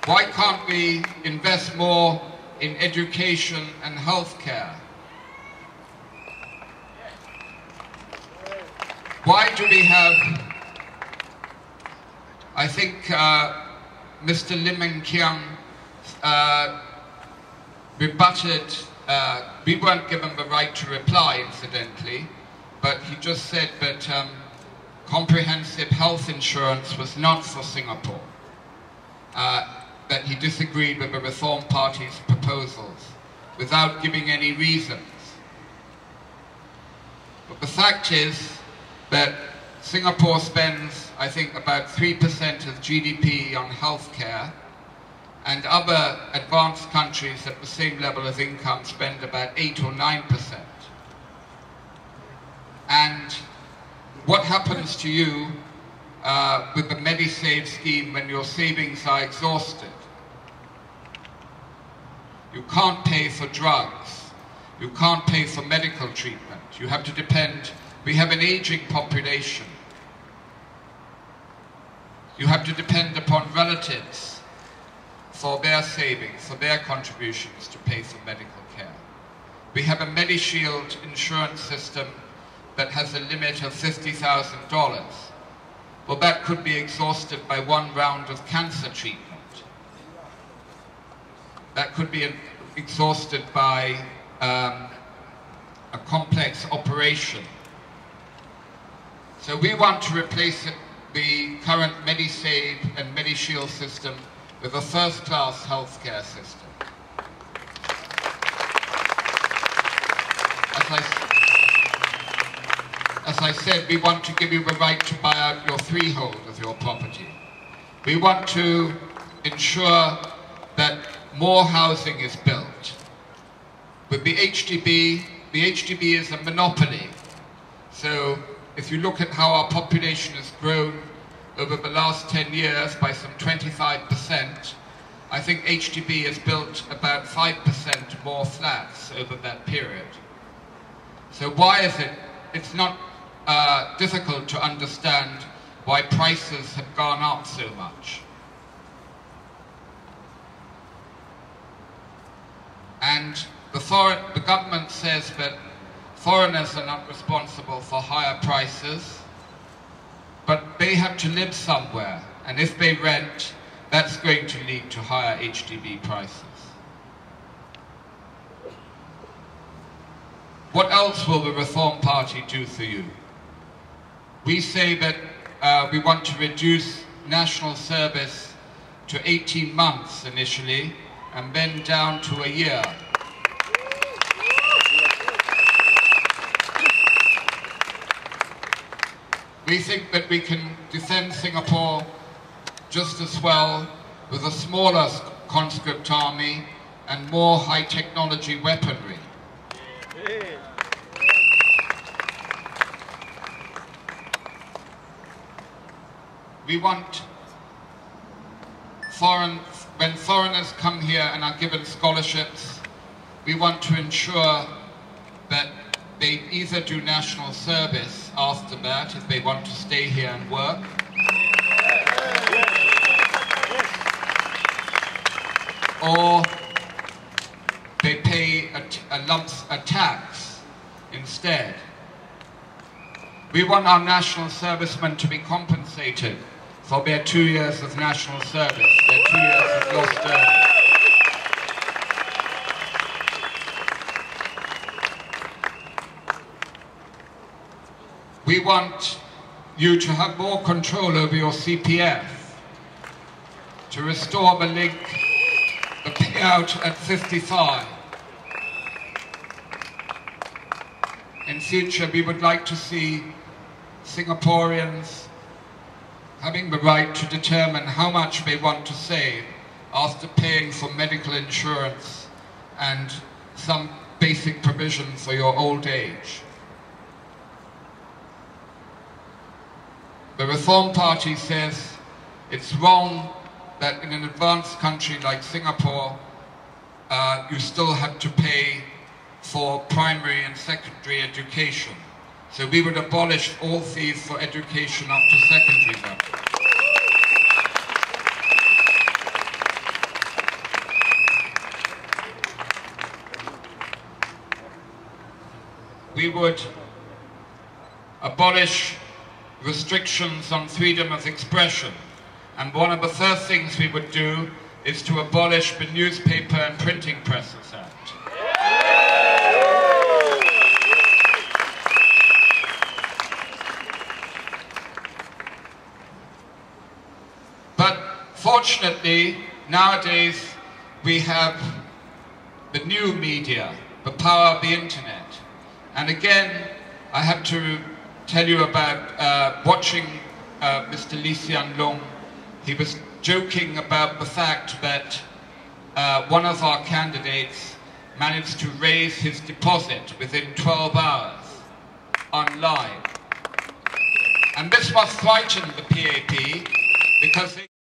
Why can't we invest more in education and healthcare? Why do we have, I think Mr. Lim and Kiang rebutted, we weren't given the right to reply incidentally, but he just said that comprehensive health insurance was not for Singapore, that he disagreed with the Reform Party's proposals without giving any reasons. But the fact is that Singapore spends, I think, about 3% of GDP on healthcare, and other advanced countries at the same level of income spend about 8 or 9%. And what happens to you with the MediSave scheme when your savings are exhausted? You can't pay for drugs. You can't pay for medical treatment. You have to depend. We have an aging population. You have to depend upon relatives for their savings, for their contributions to pay for medical care. We have a MediShield insurance system that has a limit of $50,000. Well, that could be exhausted by one round of cancer treatment. That could be exhausted by a complex operation. So we want to replace the current MediSave and MediShield system with a first-class healthcare system. As I said, we want to give you the right to buy out your freehold of your property. We want to ensure that more housing is built. With the HDB is a monopoly. So if you look at how our population has grown over the last 10 years by some 25%, I think HDB has built about 5% more flats over that period. So why is it? It's not difficult to understand why prices have gone up so much. And the government says that foreigners are not responsible for higher prices, but they have to live somewhere, and if they rent, that's going to lead to higher HDB prices. What else will the Reform Party do for you? We say that we want to reduce national service to 18 months initially, and then down to a year. We think that we can defend Singapore just as well with a smaller conscript army and more high-technology weaponry. We want when foreigners come here and are given scholarships, we want to ensure that they either do national service after that, if they want to stay here and work, or they pay a tax instead. We want our national servicemen to be compensated for their 2 years of national service, their 2 years of lost earnings. We want you to have more control over your CPF, to restore the link, the payout at 55. In future, we would like to see Singaporeans having the right to determine how much they want to save after paying for medical insurance and some basic provision for your old age. The Reform Party says it's wrong that in an advanced country like Singapore, you still have to pay for primary and secondary education. So we would abolish all fees for education up to secondary level. we would abolish restrictions on freedom of expression. And one of the first things we would do is to abolish the Newspaper and Printing Presses Act. But fortunately, nowadays we have the new media, the power of the internet. And again, I have to tell you about watching Mr. Lee Hsien Loong. He was joking about the fact that one of our candidates managed to raise his deposit within 12 hours online. And this must frighten the PAP because they